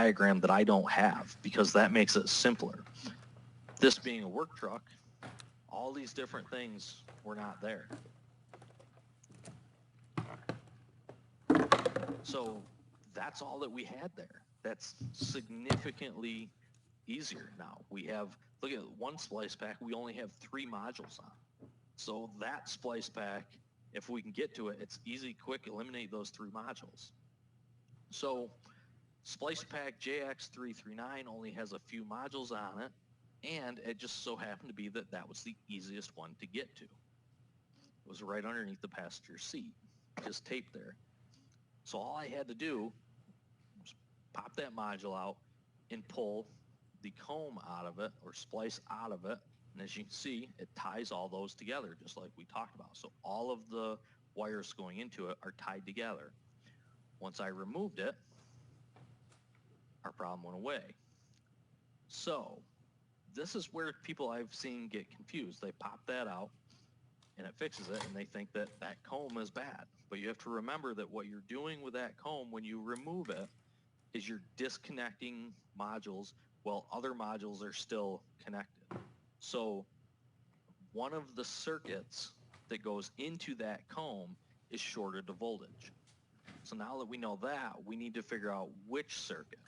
diagram that I don't have because that makes it simpler. This being a work truck, all these different things were not there. So that's all that we had there. That's significantly easier now. We have, look at one splice pack, we only have 3 modules on. So that splice pack, if we can get to it, it's easy, quick, eliminate those 3 modules. So splice pack JX339 only has a few modules on it, and it just so happened to be that that was the easiest one to get to. It was right underneath the passenger seat, just taped there. So all I had to do was pop that module out and pull the comb out of it or splice out of it. And as you can see, it ties all those together just like we talked about. So all of the wires going into it are tied together. Once I removed it, our problem went away. So this is where people I've seen get confused. They pop that out and it fixes it and they think that that comb is bad. But you have to remember that what you're doing with that comb when you remove it is you're disconnecting modules while other modules are still connected. So one of the circuits that goes into that comb is shorted to voltage. So now that we know that, we need to figure out which circuit.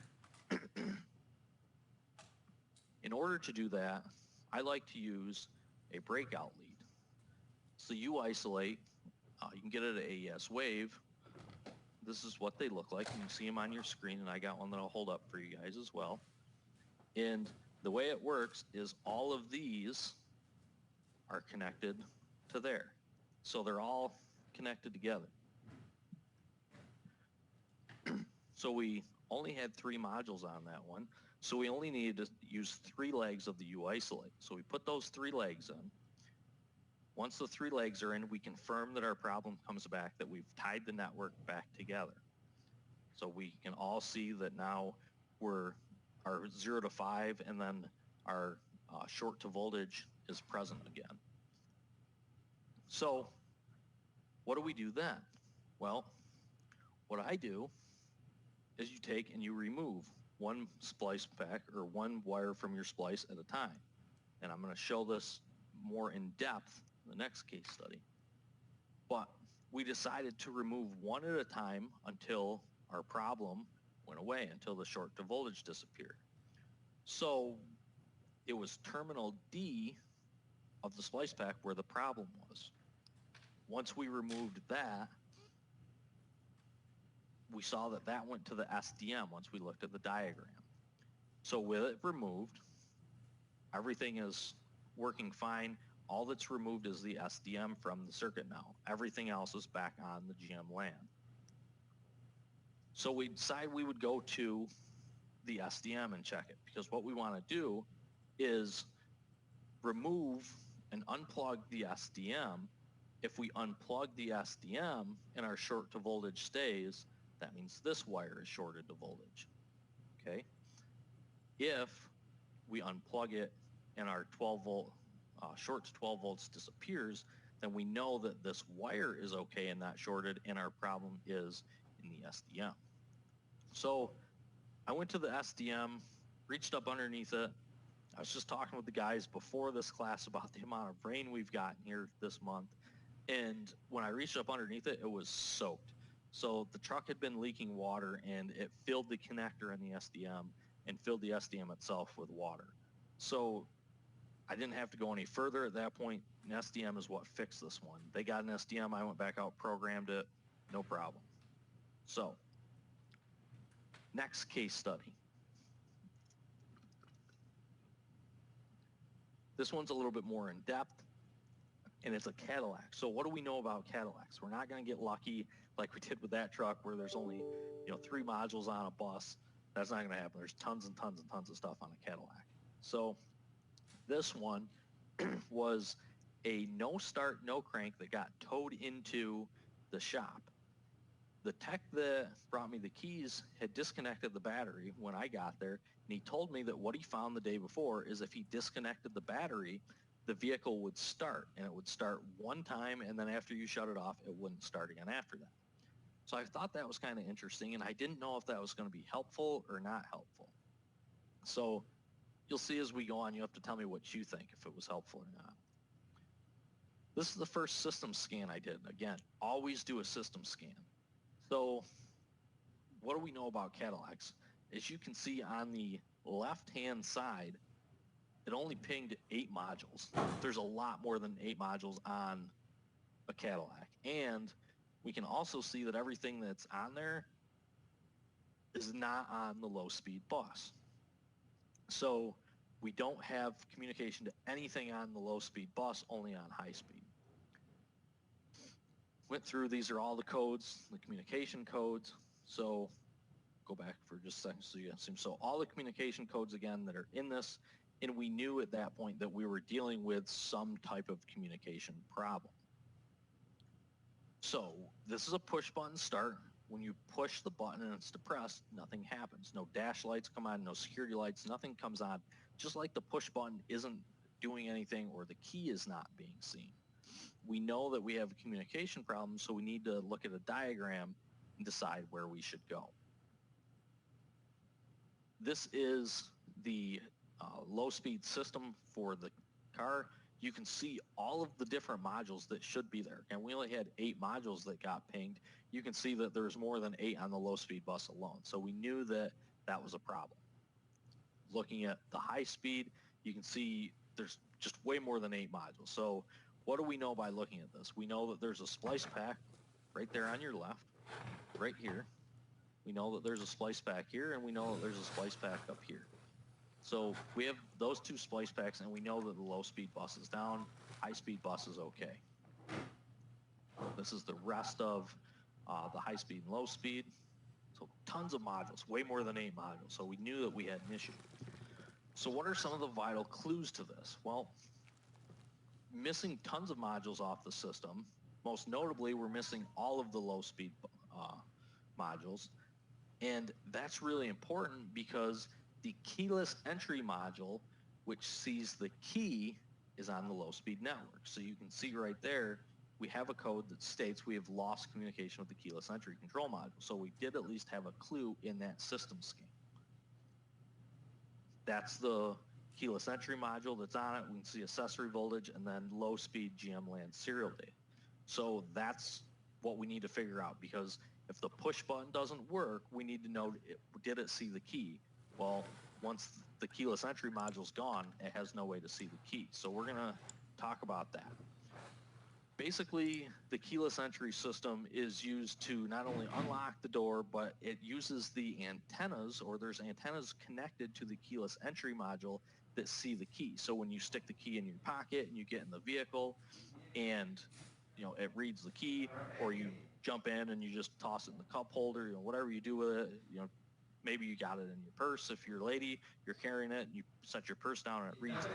In order to do that, I like to use a breakout lead. So you isolate, you can get it at AES Wave. This is what they look like. You can see them on your screen, and I got one that I'll hold up for you guys as well. And the way it works is all of these are connected to there. So they're all connected together. So we only had 3 modules on that one. So we only needed to use 3 legs of the U-isolate. So we put those 3 legs in. Once the 3 legs are in, we confirm that our problem comes back, that we've tied the network back together. So we can all see that now our 0 to 5 and then our short to voltage is present again. So what do we do then? Well, what I do is you take and you remove one splice pack or one wire from your splice at a time. And I'm going to show this more in depth in the next case study. But we decided to remove one at a time until our problem went away, until the short to voltage disappeared. So it was terminal D of the splice pack where the problem was. Once we removed that, we saw that that went to the SDM once we looked at the diagram. So with it removed, everything is working fine. All that's removed is the SDM from the circuit now. Everything else is back on the GM LAN. So we decided we would go to the SDM and check it, because what we want to do is remove and unplug the SDM. If we unplug the SDM and our short to voltage stays, that means this wire is shorted to voltage, okay? If we unplug it and our 12 volt, short to 12 volts disappears, then we know that this wire is okay and not shorted and our problem is in the SDM. So I went to the SDM, reached up underneath it. I was just talking with the guys before this class about the amount of rain we've gotten here this month. And when I reached up underneath it, it was soaked. So the truck had been leaking water and it filled the connector in the SDM and filled the SDM itself with water. So I didn't have to go any further at that point. An SDM is what fixed this one. They got an SDM, I went back out, programmed it, no problem. So, next case study. This one's a little bit more in depth, and it's a Cadillac. So what do we know about Cadillacs? We're not going to get lucky like we did with that truck where there's only 3 modules on a bus. That's not going to happen. There's tons and tons and tons of stuff on a Cadillac. So this one was a no start, no crank that got towed into the shop. The tech that brought me the keys had disconnected the battery when I got there, and he told me that what he found the day before is if he disconnected the battery, the vehicle would start, and it would start one time, and then after you shut it off, it wouldn't start again after that. So I thought that was kind of interesting, and I didn't know if that was going to be helpful or not helpful. So you'll see as we go on, you have to tell me what you think, if it was helpful or not. This is the first system scan I did. Again, always do a system scan. So what do we know about Cadillacs? As you can see on the left-hand side, it only pinged 8 modules. There's a lot more than 8 modules on a Cadillac. And we can also see that everything that's on there is not on the low-speed bus. So we don't have communication to anything on the low-speed bus, only on high-speed. Went through, these are all the codes, the communication codes. So go back for just a second so you see. So all the communication codes, again, that are in this, and we knew at that point that we were dealing with some type of communication problem. So this is a push button start. When you push the button and it's depressed, nothing happens. No dash lights come on, no security lights, nothing comes on. Just like the push button isn't doing anything or the key is not being seen. We know that we have a communication problem, so we need to look at a diagram and decide where we should go. This is the low-speed system for the car. You can see all of the different modules that should be there. And we only had 8 modules that got pinged. You can see that there's more than 8 on the low-speed bus alone. So we knew that that was a problem. Looking at the high speed, you can see there's just way more than 8 modules. So what do we know by looking at this? We know that there's a splice pack right there on your left, right here. We know that there's a splice pack here, and we know that there's a splice pack up here. So we have those 2 splice packs, and we know that the low-speed bus is down, high-speed bus is okay. This is the rest of the high-speed and low-speed. So tons of modules, way more than 8 modules. So we knew that we had an issue. So what are some of the vital clues to this? Well, missing tons of modules off the system. Most notably, we're missing all of the low-speed modules. And that's really important because the keyless entry module, which sees the key, is on the low-speed network. So you can see right there, we have a code that states we have lost communication with the keyless entry control module. So we did at least have a clue in that system scan. That's the keyless entry module that's on it. We can see accessory voltage and then low-speed GM LAN serial data. So that's what we need to figure out, because if the push button doesn't work, we need to know, did it see the key? Well, once the keyless entry module's gone, it has no way to see the key. So we're going to talk about that. Basically, the keyless entry system is used to not only unlock the door, but it uses the antennas, or there's antennas connected to the keyless entry module that see the key. So when you stick the key in your pocket and you get in the vehicle and it reads the key, or you jump in and you just toss it in the cup holder, whatever you do with it, maybe you got it in your purse. If you're a lady, you're carrying it and you set your purse down and it reads it.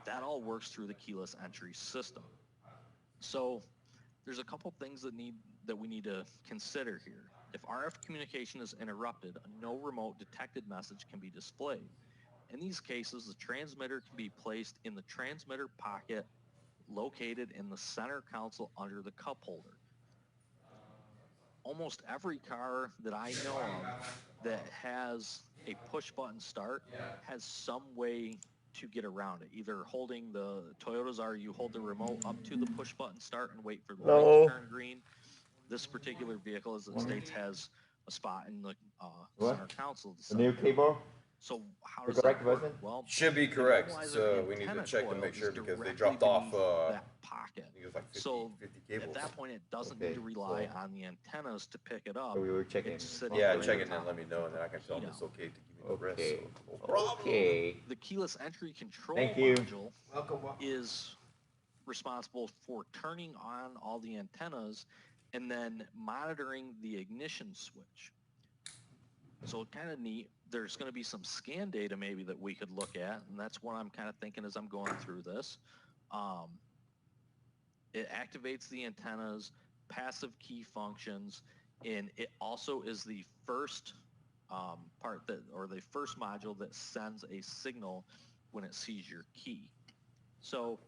That all works through the keyless entry system. So there's a couple things that we need to consider here. If RF communication is interrupted, a no remote detected message can be displayed. In these cases, the transmitter can be placed in the transmitter pocket located in the center console under the cup holder. Almost every car that I know of that has a push button start has some way to get around it. Either holding the Toyotas are you hold the remote up to the push button start and wait for the light to turn green. This particular vehicle, as it states, has a spot in the center console. The new keyboard? So how does that work? Well, should be correct. So we need to check to make sure because they dropped off that pocket. I think it was like 50, so 50 cables. At that point, it doesn't need to rely on the antennas to pick it up. So we were checking. Yeah, check it and then let me know, and then I can tell them it's okay to give me the rest. So no problem. Okay. The keyless entry control Thank you. module is responsible for turning on all the antennas and then monitoring the ignition switch. So kind of neat. There's going to be some scan data maybe that we could look at, and that's what I'm kind of thinking as I'm going through this. It activates the antennas, passive key functions, and it also is the first the first module that sends a signal when it sees your key. So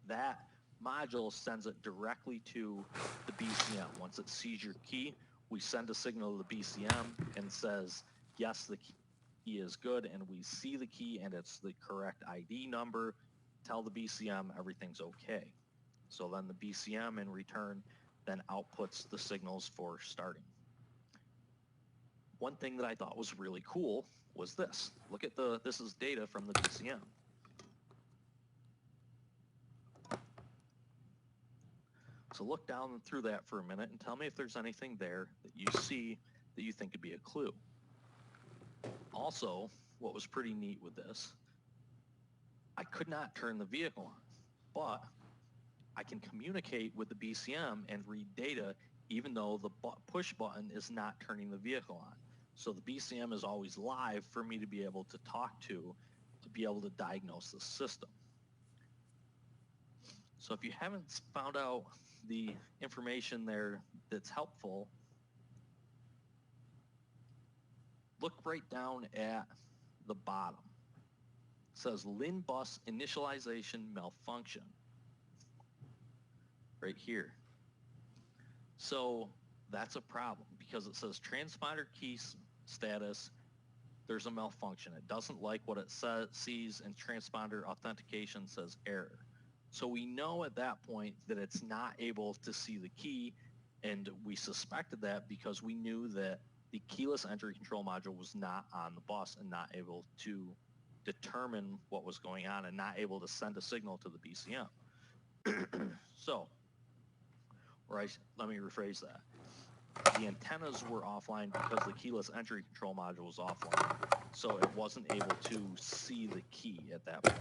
that module sends it directly to the BCM. Once it sees your key, we send a signal to the BCM and says, yes, the key is good, and we see the key and it's the correct ID number. Tell the BCM everything's okay. So then the BCM in return then outputs the signals for starting. One thing that I thought was really cool was this. Look at this is data from the BCM. So look down through that for a minute and tell me if there's anything there that you see that you think could be a clue. Also, what was pretty neat with this, I could not turn the vehicle on, but I can communicate with the BCM and read data even though the push button is not turning the vehicle on. So the BCM is always live for me to be able to talk to be able to diagnose the system. So if you haven't found out the information there that's helpful, look right down at the bottom. It says LIN bus initialization malfunction right here. So that's a problem because it says transponder key status, there's a malfunction. It doesn't like what it sees, and transponder authentication says error. So we know at that point that it's not able to see the key, and we suspected that because we knew that the keyless entry control module was not on the bus and not able to determine what was going on and not able to send a signal to the BCM. So, let me rephrase that. The antennas were offline because the keyless entry control module was offline, so it wasn't able to see the key at that point.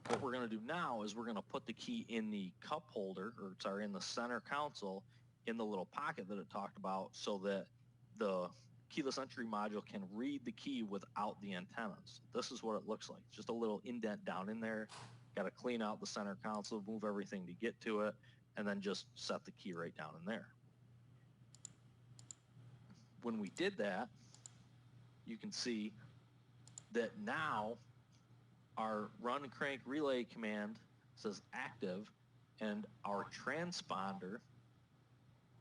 What we're going to do now is we're going to put the key in the cup holder, or sorry, in the center console, in the little pocket that it talked about, so that the keyless entry module can read the key without the antennas. This is what it looks like. Just a little indent down in there. Got to clean out the center console, move everything to get to it, and then just set the key right down in there. When we did that, you can see that now our run crank relay command says active, and our transponder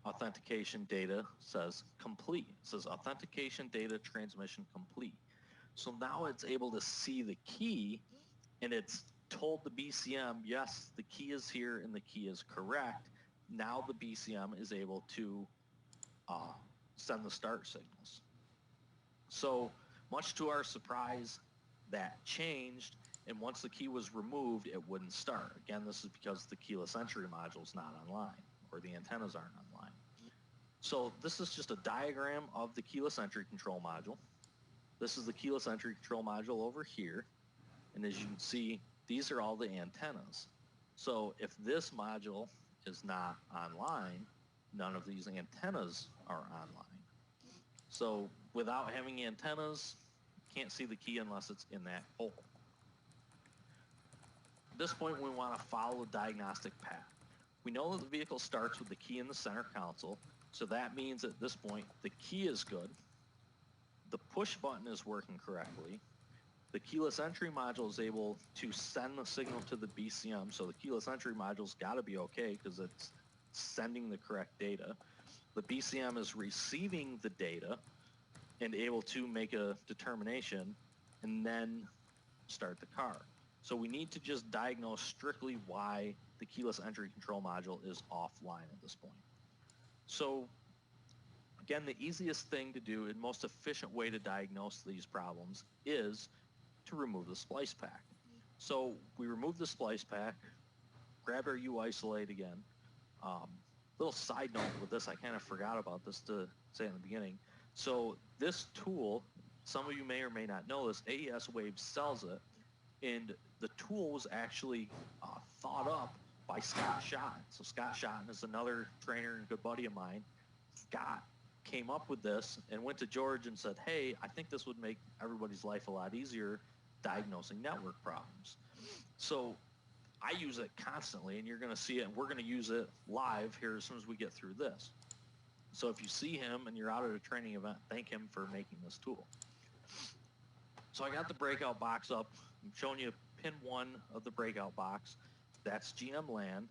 authentication data says complete. It says authentication data transmission complete. So now it's able to see the key, and it's told the BCM, yes, the key is here and the key is correct. Now the BCM is able to send the start signals. So much to our surprise, that changed, and once the key was removed, it wouldn't start. Again, this is because the keyless entry module is not online, or the antennas aren't online. So this is just a diagram of the keyless entry control module. This is the keyless entry control module over here, and as you can see, these are all the antennas. So if this module is not online, none of these antennas are online. So without having antennas, you can't see the key unless it's in that hole. At this point, we want to follow the diagnostic path. We know that the vehicle starts with the key in the center console, so that means at this point the key is good, the push button is working correctly, the keyless entry module is able to send the signal to the BCM, so the keyless entry module's got to be okay because it's sending the correct data. The BCM is receiving the data and able to make a determination and then start the car. So we need to just diagnose strictly why the keyless entry control module is offline at this point. So again, the easiest thing to do and most efficient way to diagnose these problems is to remove the splice pack. So we remove the splice pack, grab our U-isolate again. Little side note with this, I kind of forgot about this to say in the beginning. So this tool, some of you may or may not know this, AES Wave sells it, and the tool was actually thought up by Scott Schotten. So Scott Schotten is another trainer and good buddy of mine. Scott came up with this and went to George and said, hey, I think this would make everybody's life a lot easier diagnosing network problems. So I use it constantly, and you're going to see it, and we're going to use it live here as soon as we get through this. So if you see him and you're out at a training event, thank him for making this tool. So I got the breakout box up. I'm showing you pin 1 of the breakout box. That's GM LAN.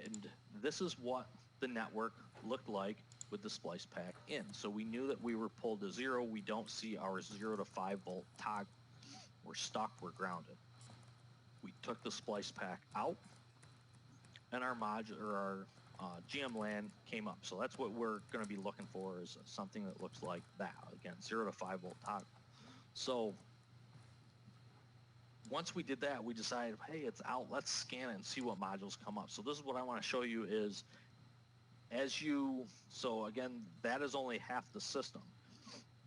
And this is what the network looked like with the splice pack in. So we knew that we were pulled to 0. We don't see our 0 to 5 volt toggle. We're stuck, we're grounded. We took the splice pack out, and our module or our GM LAN came up. So that's what we're going to be looking for, is something that looks like that. Again, 0 to 5 volt toggle. So once we did that, we decided, hey, it's out. Let's scan it and see what modules come up. So this is what I want to show you is so again, that is only half the system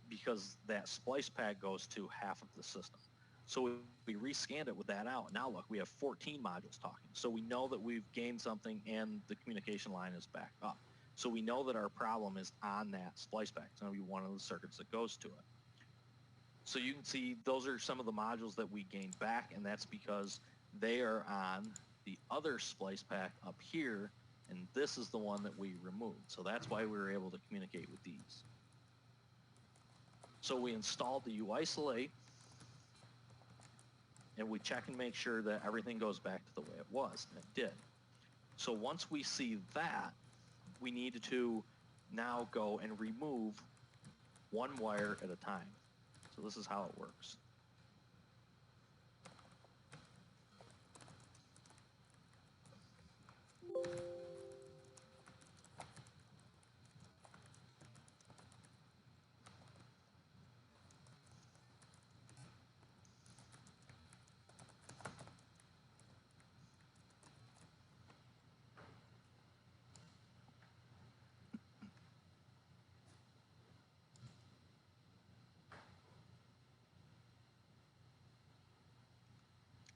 because that splice pack goes to half of the system. So we rescanned it with that out. Now look, we have 14 modules talking. So we know that we've gained something and the communication line is back up. So we know that our problem is on that splice pack. It's going to be one of the circuits that goes to it. So you can see those are some of the modules that we gained back, and that's because they are on the other splice pack up here, and this is the one that we removed. So that's why we were able to communicate with these. So we installed the U-isolate, and we check and make sure that everything goes back to the way it was, and it did. So once we see that, we need to now go and remove one wire at a time. So this is how it works.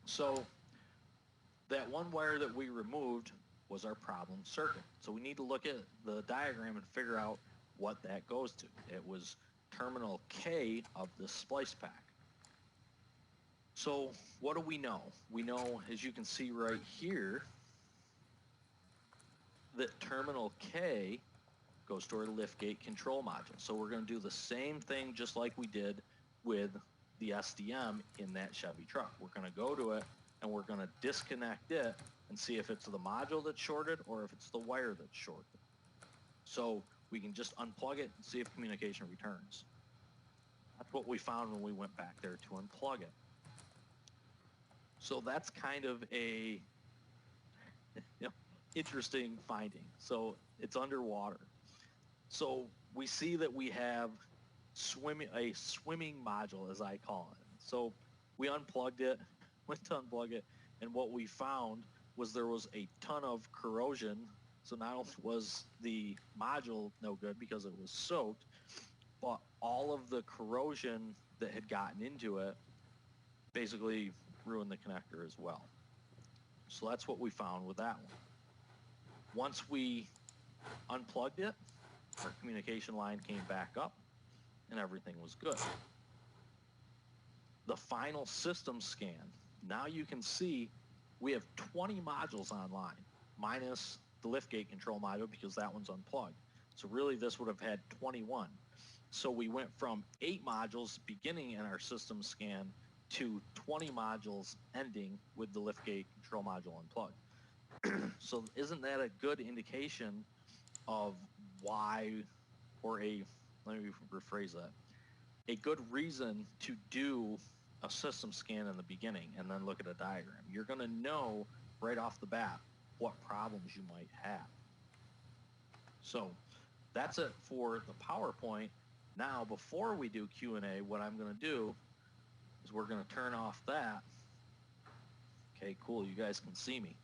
So that one wire that we removed was our problem circuit. So we need to look at the diagram and figure out what that goes to. It was terminal K of the splice pack. So what do we know? We know, as you can see right here, that terminal K goes to our liftgate control module. So we're going to do the same thing just like we did with the SDM in that Chevy truck. We're going to go to it and we're going to disconnect it and see if it's the module that's shorted or if it's the wire that's shorted. So we can just unplug it and see if communication returns. That's what we found when we went back there to unplug it. So that's kind of a interesting finding. So it's underwater. So we see that we have a swimming module, as I call it. So we unplugged it, went to unplug it, and what we found was there was a ton of corrosion. So not only was the module no good because it was soaked, but all of the corrosion that had gotten into it basically ruined the connector as well. So that's what we found with that one. Once we unplugged it, our communication line came back up and everything was good. The final system scan, now you can see we have 20 modules online, minus the liftgate control module because that one's unplugged. So really this would have had 21. So we went from 8 modules beginning in our system scan to 20 modules ending with the liftgate control module unplugged. So isn't that a good indication of why, or let me rephrase that, a good reason to do a system scan in the beginning and then look at a diagram? You're going to know right off the bat what problems you might have. So that's it for the PowerPoint. Now, before we do Q&A, what I'm going to do is we're going to turn off that. Okay, cool. You guys can see me.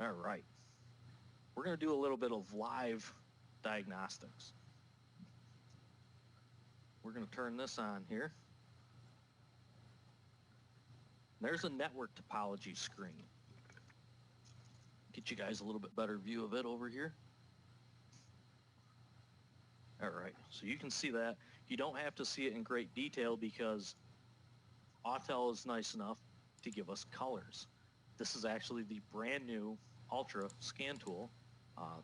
All right. We're going to do a little bit of live diagnostics. We're going to turn this on here. There's a network topology screen. Get you guys a little bit better view of it over here. All right, so you can see that. You don't have to see it in great detail because Autel is nice enough to give us colors. This is actually the brand new Ultra scan tool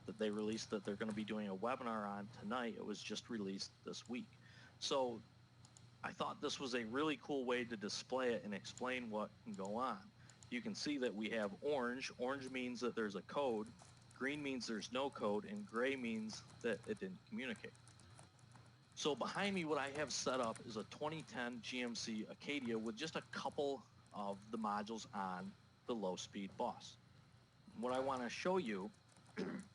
that they released that they're going to be doing a webinar on tonight. It was just released this week. So I thought this was a really cool way to display it and explain what can go on. You can see that we have orange. Orange means that there's a code. green means there's no code, and gray means that it didn't communicate. So behind me, what I have set up is a 2010 GMC Acadia with just a couple of the modules on the low-speed bus. What I want to show you,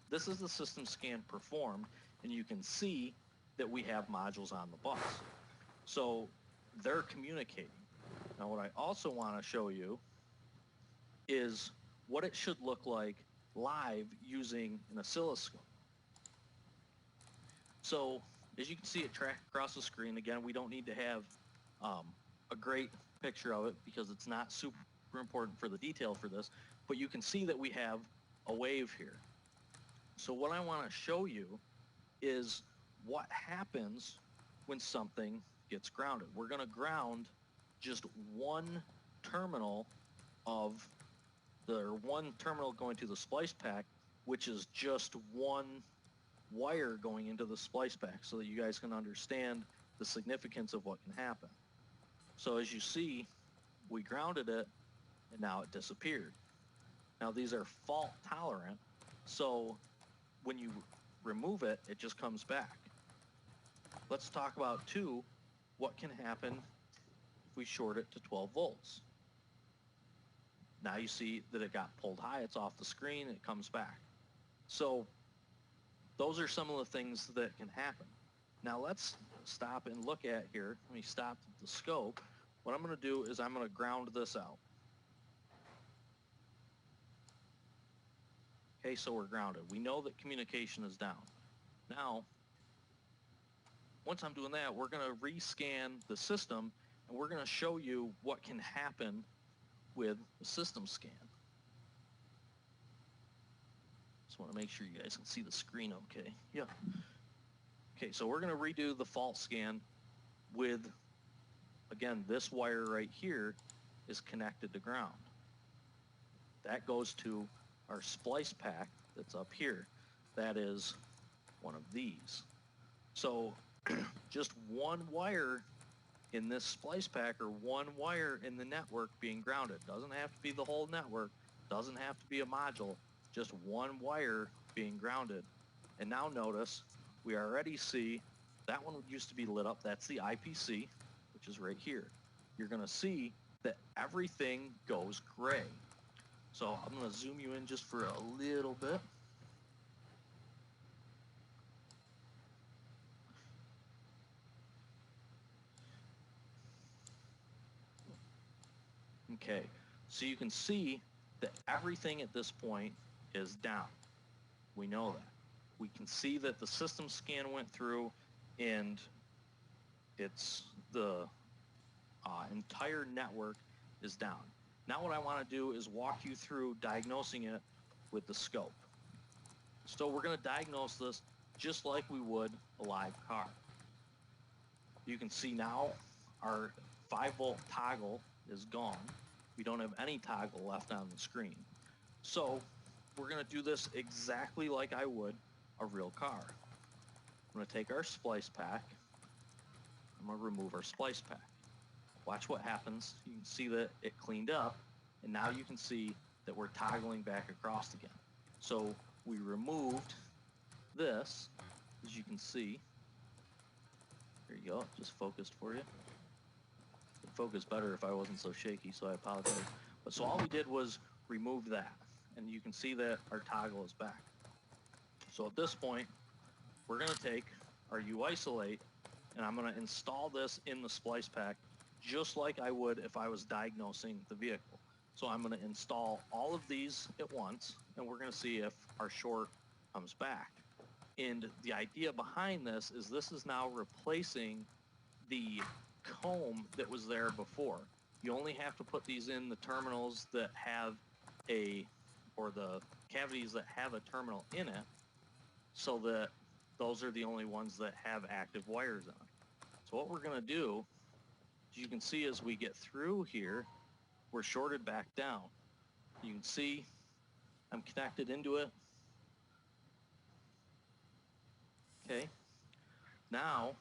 this is the system scan performed, and you can see that we have modules on the bus. So they're communicating. Now what I also want to show you is what it should look like live using an oscilloscope. So as you can see it track across the screen, again, we don't need to have a great picture of it because it's not super important for the detail for this, but you can see that we have a wave here. So what I want to show you is what happens when something gets grounded. We're going to ground just one terminal of one terminal going to the splice pack, which is just one wire going into the splice pack, so that you guys can understand the significance of what can happen. So as you see, we grounded it and now it disappeared. Now these are fault tolerant, so when you remove it, it just comes back. Let's talk about too, what can happen if we short it to 12 volts. Now you see that it got pulled high, it's off the screen, it comes back. So those are some of the things that can happen. Now let's stop and look at here. Let me stop the scope. What I'm going to do is I'm going to ground this out. Okay, so we're grounded. We know that communication is down. Now, once I'm doing that, we're going to rescan the system, and we're going to show you what can happen with the system scan. Just want to make sure you guys can see the screen okay. Yeah. Okay, so we're going to redo the fault scan with, again, this wire right here is connected to ground. That goes to our splice pack that's up here. That is one of these. So just one wire in this splice pack, or one wire in the network being grounded. Doesn't have to be the whole network, doesn't have to be a module, just one wire being grounded. And now notice, we already see that one used to be lit up. That's the IPC, which is right here. You're going to see that everything goes gray. So I'm going to zoom you in just for a little bit. Okay, so you can see that everything at this point is down. We know that. We can see that the system scan went through and it's the entire network is down. Now what I want to do is walk you through diagnosing it with the scope. So we're going to diagnose this just like we would a live car. You can see now our 5-volt toggle is gone. We don't have any toggle left on the screen. So we're going to do this exactly like I would a real car. I'm going to take our splice pack. I'm going to remove our splice pack. Watch what happens. You can see that it cleaned up, and now you can see that we're toggling back across again. So we removed this, as you can see. There you go, just focused for you. It'd focus better if I wasn't so shaky, so I apologize. But so all we did was remove that, and you can see that our toggle is back. So at this point, we're going to take our U-isolate, and I'm going to install this in the splice pack just like I would if I was diagnosing the vehicle. So I'm going to install all of these at once, and we're going to see if our short comes back. And the idea behind this is now replacing the comb that was there before. You only have to put these in the terminals that have or the cavities that have a terminal in it, so that those are the only ones that have active wires in them. So what we're going to do, as you can see as we get through here, we're shorted back down. You can see I'm connected into it. Okay. Now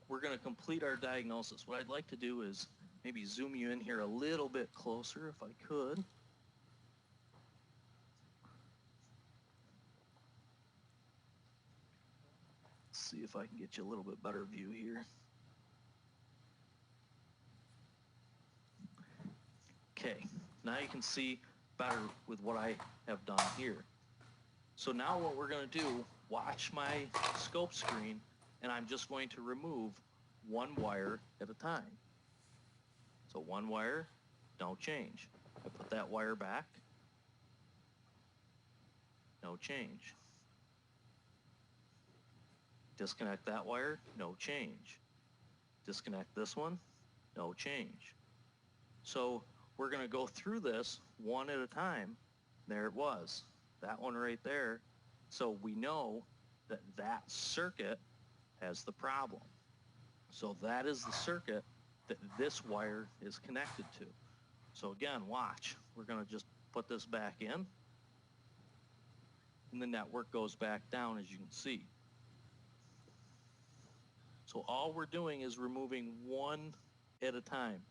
we're going to complete our diagnosis. What I'd like to do is maybe zoom you in here a little bit closer if I could. see if I can get you a little bit better view here. Okay, now you can see better with what I have done here. So now what we're going to do, watch my scope screen, and I'm just going to remove one wire at a time. So one wire, don't change. I put that wire back, no change. Disconnect that wire, no change. Disconnect this one, no change. So we're going to go through this one at a time. There it was, that one right there. So we know that that circuit has the problem. So that is the circuit that this wire is connected to. So again, watch. We're going to just put this back in, and the network goes back down, as you can see. So all we're doing is removing one at a time.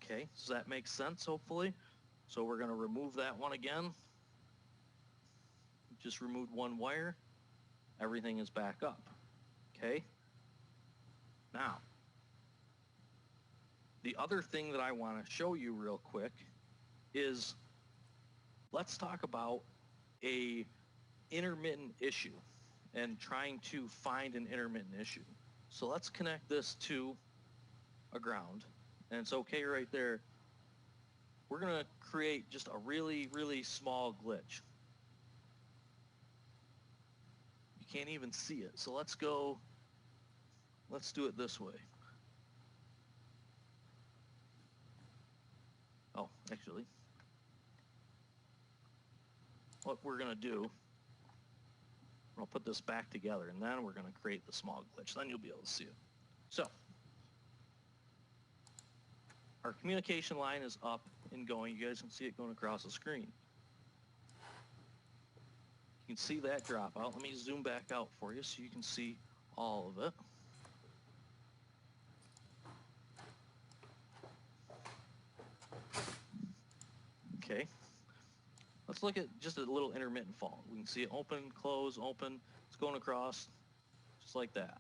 Okay, does that make sense, hopefully? So we're going to remove that one again. Just removed one wire. Everything is back up. Okay? Now, the other thing that I want to show you real quick is, let's talk about a intermittent issue and trying to find an intermittent issue. So let's connect this to a ground, and it's okay right there. We're going to create just a really, really small glitch. You can't even see it. So let's do it this way. Oh, actually, what we're going to do, I'll put this back together, and then we're going to create the small glitch. Then you'll be able to see it. So our communication line is up and going. You guys can see it going across the screen. You can see that drop out. Let me zoom back out for you so you can see all of it. Okay. Let's look at just a little intermittent fault. We can see it open, close, open. It's going across just like that.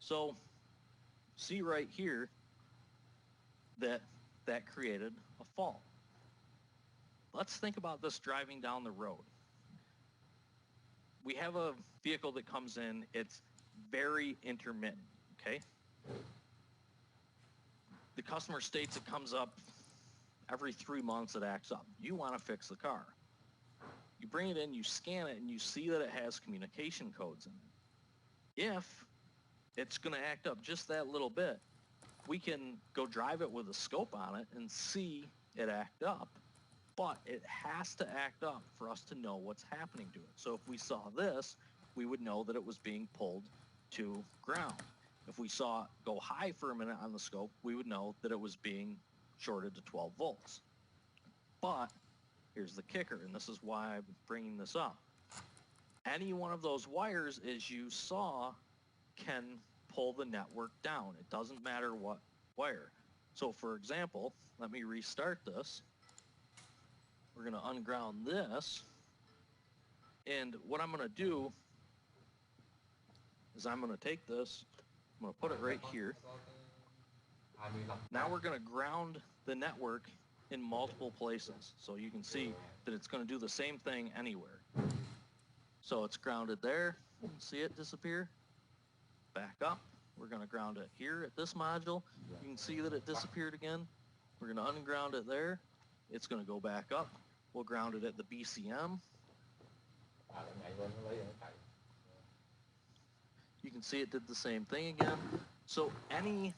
So see right here that created a fault. Let's think about this driving down the road. We have a vehicle that comes in, it's very intermittent, okay? The customer states it comes up every 3 months, it acts up. You want to fix the car. You bring it in, you scan it, and you see that it has communication codes in it. If it's going to act up just that little bit, we can go drive it with a scope on it and see it act up, but it has to act up for us to know what's happening to it. So if we saw this, we would know that it was being pulled to ground. If we saw it go high for a minute on the scope, we would know that it was being shorted to 12 volts. But here's the kicker, and this is why I'm bringing this up. Any one of those wires, as you saw, can pull the network down. It doesn't matter what wire. So for example, let me restart this. We're going to unground this. And what I'm going to do is I'm going to take this, I'm going to put it right here. Now we're going to ground the network in multiple places. So you can see that it's going to do the same thing anywhere. So it's grounded there. You can see it disappear. Back up. We're going to ground it here at this module. You can see that it disappeared again. We're going to unground it there. It's going to go back up. We'll ground it at the BCM. You can see it did the same thing again. So any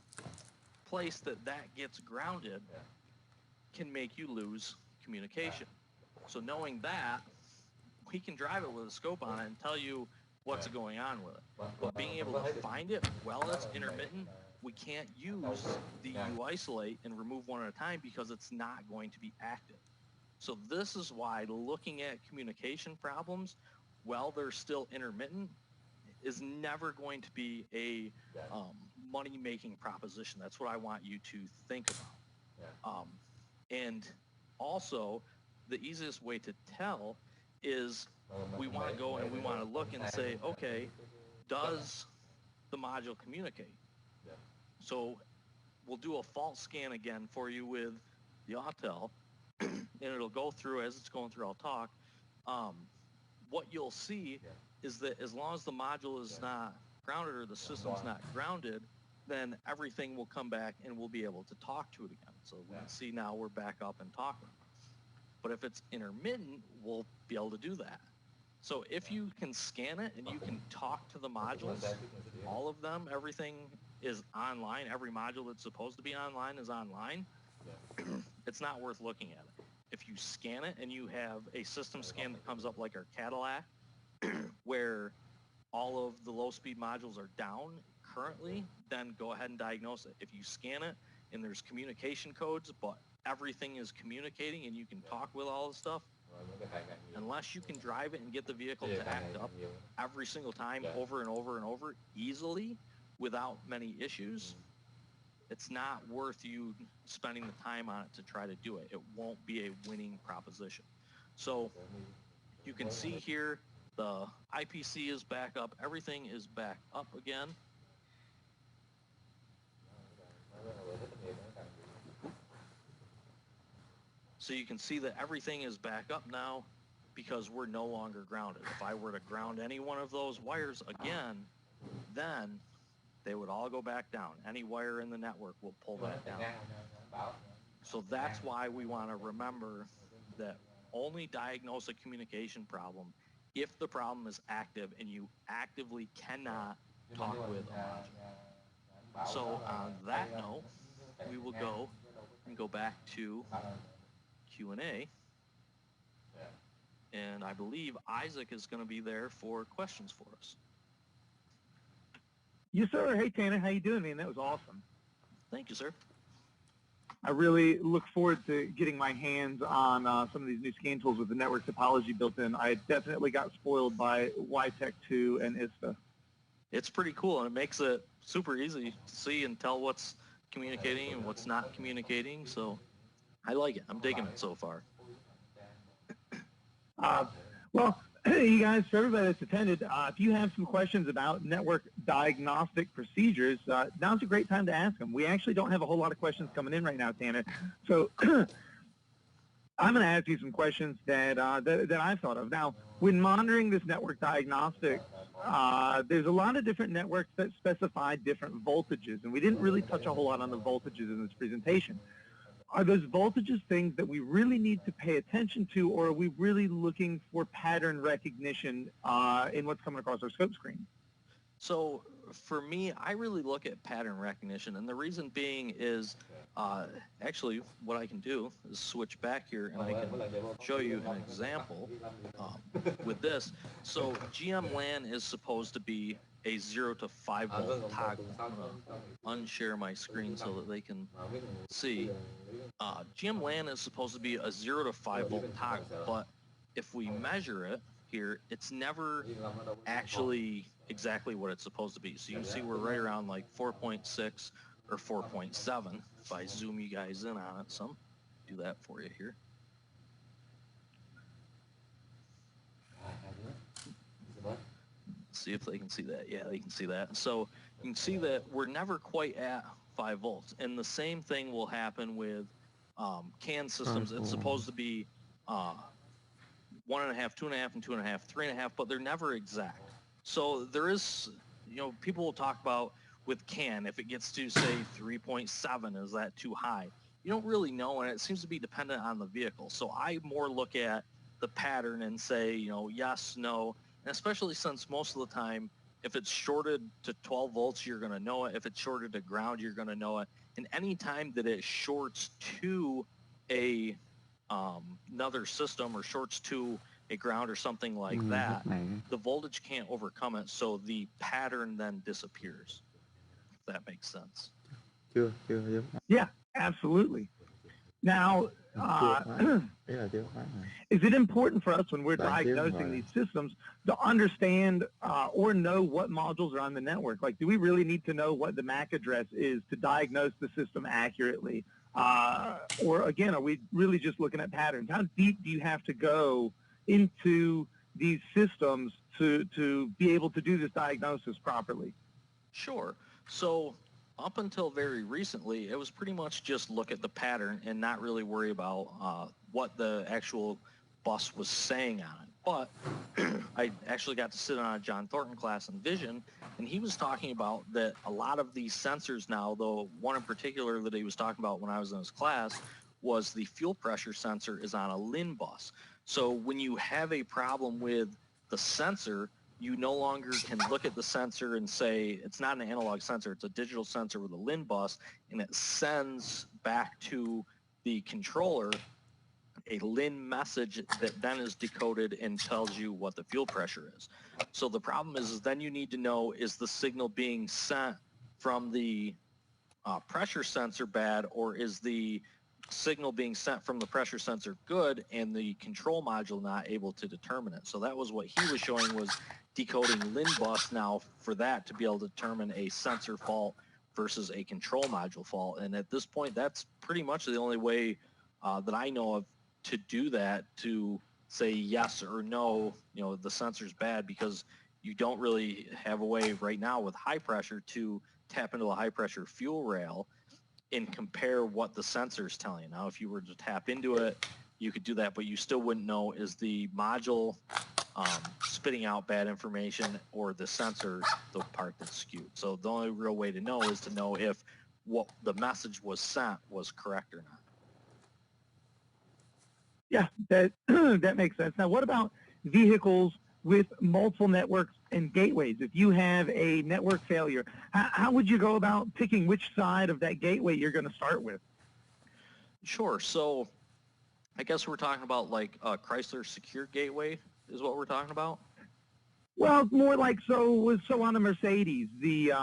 place that gets grounded can make you lose communication. So knowing that, we can drive it with a scope on it and tell you what's going on with it. But being able to find it while it's intermittent, we can't use the U-isolate and remove one at a time because it's not going to be active. So this is why looking at communication problems while they're still intermittent is never going to be a money-making proposition. That's what I want you to think about. And also, the easiest way to tell is we want to go and we want to look and say, okay, does the module communicate? So we'll do a fault scan again for you with the Autel, and it'll go through. As it's going through, I'll talk. What you'll see is that as long as the module is not grounded or the system's not grounded, then everything will come back and we'll be able to talk to it again. So we can see now we're back up and talking. But if it's intermittent, we'll be able to do that. So if you can scan it and you can talk to the modules, all of them, everything is online. Every module that's supposed to be online is online. It's not worth looking at it. If you scan it and you have a system scan that comes up like our Cadillac, where all of the low-speed modules are down currently, then go ahead and diagnose it. If you scan it and there's communication codes, but everything is communicating and you can talk with all the stuff, unless you can drive it and get the vehicle to act up every single time over and over and over easily without many issues, it's not worth you spending the time on it to try to do it. It won't be a winning proposition. So you can see here the IPC is back up. Everything is back up again. So you can see that everything is back up now because we're no longer grounded. If I were to ground any one of those wires again, then they would all go back down. Any wire in the network will pull that down. So that's why we want to remember that only diagnose a communication problem if the problem is active and you actively cannot talk with a module. So on that note, we will go and go back to Q&A. And I believe Isaac is going to be there for questions for us. Yes, sir. Hey, Tanner. How you doing, man? That was awesome. Thank you, sir. I really look forward to getting my hands on some of these new scan tools with the network topology built in. I definitely got spoiled by YTech 2 and ISTA. It's pretty cool, and it makes it super easy to see and tell what's communicating and what's not communicating. So I like it. I'm digging it so far. Well, you guys, for everybody that's attended, if you have some questions about network diagnostic procedures, now's a great time to ask them. We actually don't have a whole lot of questions coming in right now, Tanner. So I'm going to ask you some questions that I've thought of. Now, when monitoring this network diagnostic, there's a lot of different networks that specify different voltages, and we didn't really touch a whole lot on the voltages in this presentation. Are those voltages things that we really need to pay attention to, or are we really looking for pattern recognition in what's coming across our scope screen? So for me, I really look at pattern recognition, and the reason being is actually what I can do is switch back here and I can show you an example with this. So GM LAN is supposed to be a 0 to 5 volt toggle. I'm going to unshare my screen so that they can see. GM LAN is supposed to be a 0 to 5 volt toggle, but if we measure it here, it's never actually exactly what it's supposed to be. So you can see we're right around like 4.6 or 4.7. If I zoom you guys in on it some, do that for you here. See if they can see that. Yeah, they can see that. So you can see that we're never quite at 5 volts. And the same thing will happen with CAN systems. It's supposed to be 1.5, 2.5, and 2.5, 3.5, but they're never exact. So there is, you know, people will talk about with CAN, if it gets to say 3.7, is that too high? You don't really know, and it seems to be dependent on the vehicle. So I more look at the pattern and say, you know, yes, no, and especially since most of the time, if it's shorted to 12 volts, you're going to know it. If it's shorted to ground, you're going to know it. And any time that it shorts to a another system or shorts to a ground or something like that, the voltage can't overcome it, so the pattern then disappears, if that makes sense. Yeah, absolutely. Now, is it important for us when we're diagnosing these systems to understand or know what modules are on the network? Like, do we really need to know what the MAC address is to diagnose the system accurately? Or again, are we really just looking at patterns? How deep do you have to go into these systems to be able to do this diagnosis properly? Sure. So up until very recently, it was pretty much just look at the pattern and not really worry about what the actual bus was saying on it. But I actually got to sit on a John Thornton class in Vision, and he was talking about that a lot of these sensors now, though one in particular that he was talking about when I was in his class was the fuel pressure sensor is on a LIN bus. So when you have a problem with the sensor, you no longer can look at the sensor and say, it's not an analog sensor, it's a digital sensor with a LIN bus, and it sends back to the controller a LIN message that then is decoded and tells you what the fuel pressure is. So the problem is then you need to know, is the signal being sent from the pressure sensor bad, or is the signal being sent from the pressure sensor good and the control module not able to determine it? So that was what he was showing, was decoding LIN bus now for that to be able to determine a sensor fault versus a control module fault. And at this point, that's pretty much the only way that I know of to do that, to say yes or no, you know, the sensor's bad, because you don't really have a way right now with high pressure to tap into a high pressure fuel rail and compare what the sensor's telling you. Now, if you were to tap into it, you could do that, but you still wouldn't know, is the module spitting out bad information or the sensor the part that's skewed. So the only real way to know is to know if what the message was sent was correct or not. Yeah, that that makes sense. Now, what about vehicles with multiple networks and gateways? If you have a network failure, how would you go about picking which side of that gateway you're going to start with? Sure. So I guess we're talking about like Chrysler Secure Gateway is what we're talking about. Well, more like so on a Mercedes, the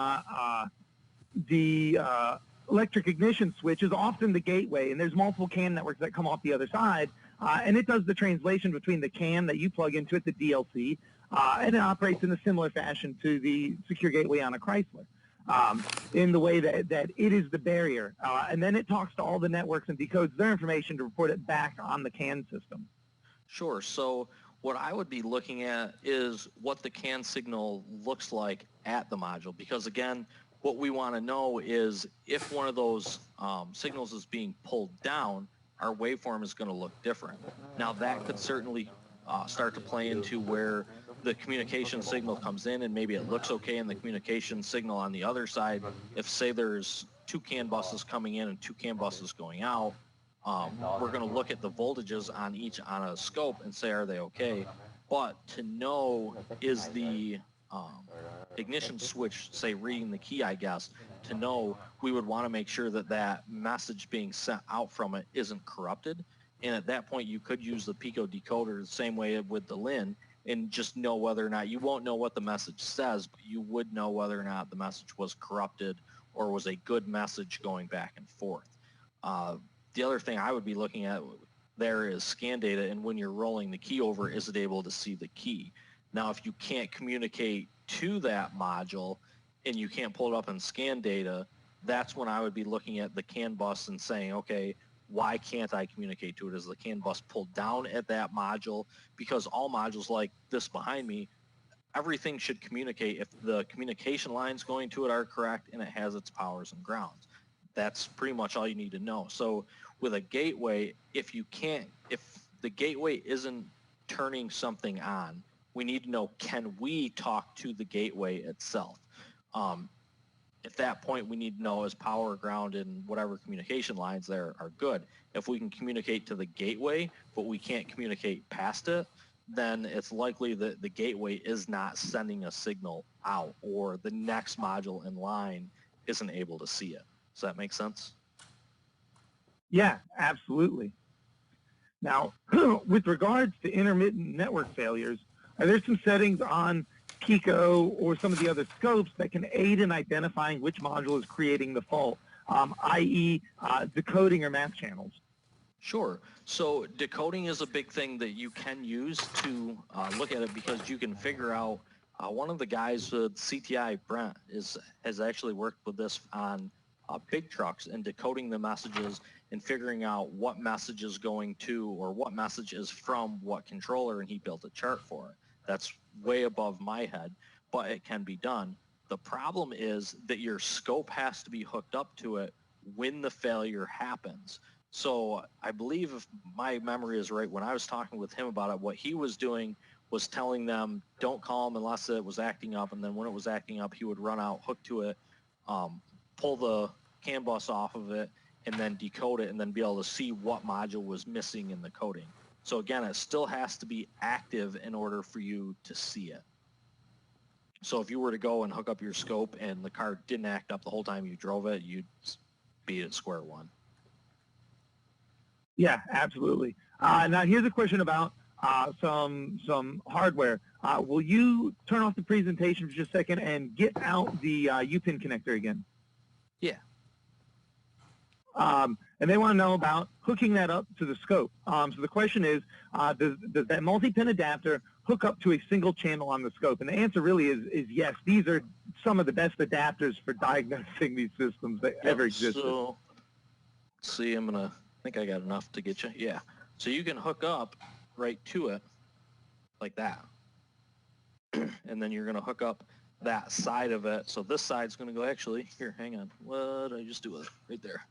electric ignition switch is often the gateway, and there's multiple CAN networks that come off the other side, and it does the translation between the CAN that you plug into it, the DLC, and it operates in a similar fashion to the secure gateway on a Chrysler, in the way that it is the barrier, and then it talks to all the networks and decodes their information to report it back on the CAN system. Sure. So what I would be looking at is what the CAN signal looks like at the module, because again, what we want to know is if one of those signals is being pulled down, our waveform is going to look different. Now that could certainly start to play into where the communication signal comes in and maybe it looks okay, and the communication signal on the other side, if say there's 2 CAN buses coming in and 2 CAN buses going out, we're going to look at the voltages on each on a scope and say, are they okay? But to know, is the ignition switch, say, reading the key, I guess, to know, we would want to make sure that that message being sent out from it isn't corrupted. And at that point, you could use the Pico decoder the same way with the LIN and just know whether or not, you won't know what the message says, but you would know whether or not the message was corrupted or was a good message going back and forth. The other thing I would be looking at there is scan data, and when you're rolling the key over, is it able to see the key? Now, if you can't communicate to that module and you can't pull it up in scan data, that's when I would be looking at the CAN bus and saying, okay, why can't I communicate to it? Is the CAN bus pulled down at that module? Because all modules like this behind me, everything should communicate if the communication lines going to it are correct and it has its powers and grounds. That's pretty much all you need to know. So with a gateway, if the gateway isn't turning something on, we need to know, can we talk to the gateway itself? At that point, we need to know, is power, ground, and whatever communication lines there are good. If we can communicate to the gateway, but we can't communicate past it, then it's likely that the gateway is not sending a signal out, or the next module in line isn't able to see it. Does that make sense? Yeah, absolutely. Now, with regards to intermittent network failures, are there some settings on Pico or some of the other scopes that can aid in identifying which module is creating the fault, i.e. Decoding or math channels? Sure. So decoding is a big thing that you can use to look at it, because you can figure out, one of the guys with CTI, Brent, has actually worked with this on big trucks and decoding the messages and figuring out what message is going to, or what message is from what controller, and he built a chart for it. That's way above my head, but it can be done. The problem is that your scope has to be hooked up to it when the failure happens. So I believe, if my memory is right, when I was talking with him about it, what he was doing was telling them, don't call him unless it was acting up. And then when it was acting up, he would run out, hook to it, pull the CAN bus off of it, and then decode it, and then be able to see what module was missing in the coding. So again, it still has to be active in order for you to see it. So if you were to go and hook up your scope and the car didn't act up the whole time you drove it, you'd be at square one. Yeah, absolutely. Now here's a question about some hardware. Will you turn off the presentation for just a second and get out the U-pin connector again? Yeah. And they want to know about hooking that up to the scope. So the question is, does that multi-pin adapter hook up to a single channel on the scope? And the answer really is yes. These are some of the best adapters for diagnosing these systems that ever existed. So, let's see, I think I got enough to get you. Yeah. So you can hook up right to it like that. And then you're going to hook up that side of it. So this side's going to go, actually, here, hang on. What did I just do with it? Right there.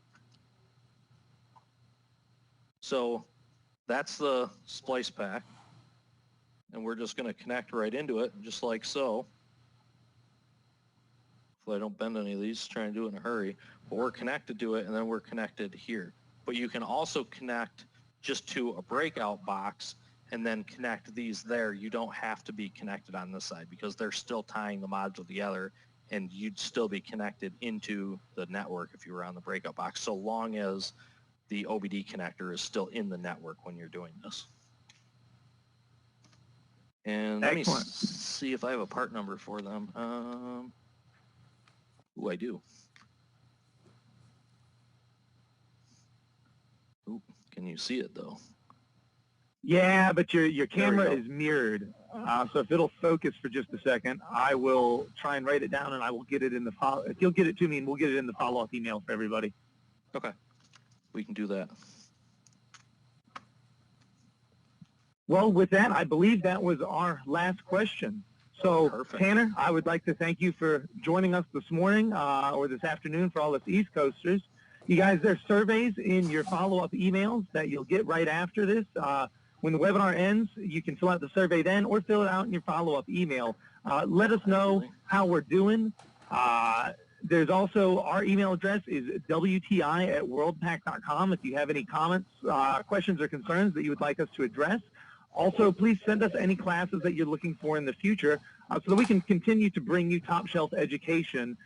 So that's the splice pack. And we're just going to connect right into it, just like so. Hopefully I don't bend any of these, trying to do it in a hurry. But we're connected to it, and then we're connected here. But you can also connect just to a breakout box and then connect these there. You don't have to be connected on this side because they're still tying the module together, and you'd still be connected into the network if you were on the breakout box, so long as the OBD connector is still in the network when you're doing this. And let me see if I have a part number for them. Ooh, I do. Ooh, can you see it though? Yeah, but your camera is mirrored. So if it'll focus for just a second, I will try and write it down, and I will get it in the follow. If you'll get it to me, and we'll get it in the follow-up email for everybody. Okay, we can do that. Well, with that, I believe that was our last question. So, perfect. Tanner, I would like to thank you for joining us this morning or this afternoon for all us East Coasters. You guys, there's surveys in your follow-up emails that you'll get right after this. When the webinar ends, you can fill out the survey then or fill it out in your follow-up email. Let us know how we're doing. There's also, our email address is wti@worldpac.com if you have any comments, questions, or concerns that you would like us to address. Also, please send us any classes that you're looking for in the future so that we can continue to bring you top-shelf education.